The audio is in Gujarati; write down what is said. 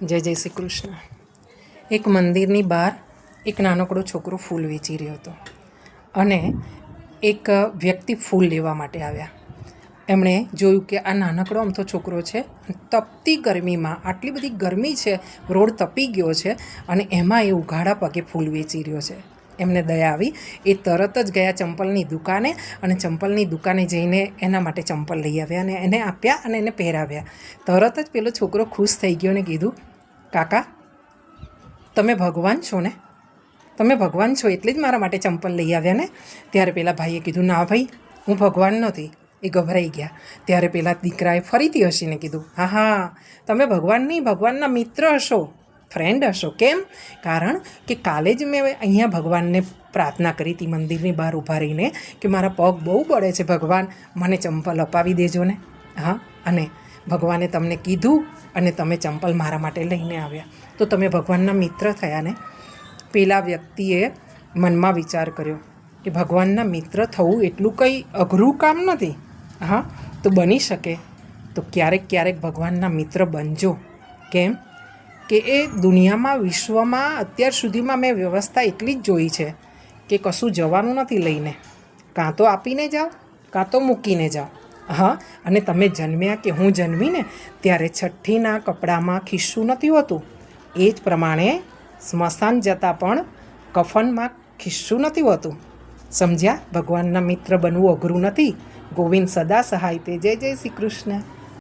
જય જય શ્રી કૃષ્ણ. એક મંદિરની બહાર એક નાનકડો છોકરો ફૂલ વેચી રહ્યો હતો અને એક વ્યક્તિ ફૂલ લેવા માટે આવ્યા. એમણે જોયું કે આ નાનકડો અમથો છોકરો છે, તપતી ગરમીમાં, આટલી બધી ગરમી છે, રોડ તપી ગયો છે અને એમાં એ ઉઘાડા પગે ફૂલ વેચી રહ્યો છે. એમને દયા આવી. એ તરત જ ગયા ચંપલની દુકાને અને ચંપલની દુકાને જઈને એના માટે ચંપલ લઈ આવ્યા અને એને આપ્યા અને એને પહેરાવ્યા. તરત જ પેલો છોકરો ખુશ થઈ ગયો અને કીધું, કાકા તમે ભગવાન છો ને, તમે ભગવાન છો એટલે જ મારા માટે ચંપલ લઈ આવ્યા ને. ત્યારે પેલા ભાઈએ કીધું, ના ભાઈ, હું ભગવાન નથી. એ ગભરાઈ ગયા. ત્યારે પેલા દીકરાએ ફરીથી હસીને કીધું, હા હા, તમે ભગવાન નહીં, ભગવાનના મિત્ર હશો, ફ્રેન્ડ હશો. કેમ? કારણ કે કાલે જ મેં અહીંયા ભગવાનને પ્રાર્થના કરી હતી મંદિરની બહાર ઊભા રહીને કે મારા પગ બહુ બળે છે ભગવાન, મને ચંપલ અપાવી દેજો ને. હા, અને ભગવાને તમને કીધું અને તમે ચંપલ મારા માટે લઈને આવ્યા, તો તમે ભગવાનના મિત્ર થયા ને. પેલા વ્યક્તિએ મનમાં વિચાર કર્યો કે ભગવાનના મિત્ર થવું એટલું કંઈ અઘરું કામ નથી. હા, તો બની શકે તો ક્યારેક ક્યારેક ભગવાનના મિત્ર બનજો. કેમ કે એ દુનિયામાં, વિશ્વમાં અત્યાર સુધીમાં મેં વ્યવસ્થા એટલી જ જોઈ છે કે કશું જવાનું નથી લઈને, કાં તો આપીને જાઓ કાં તો મૂકીને જાઓ. હા, અને તમે જન્મ્યા કે હું જન્મીને ત્યારે છઠ્ઠીના કપડામાં ખિસ્સું નથી હોતું, એ જ પ્રમાણે સ્મશાન જતાં પણ કફનમાં ખિસ્સું નથી હોતું. સમજ્યા? ભગવાનના મિત્ર બનવું અઘરું નથી. ગોવિંદ સદા સહાય તે. જય જય શ્રી કૃષ્ણ.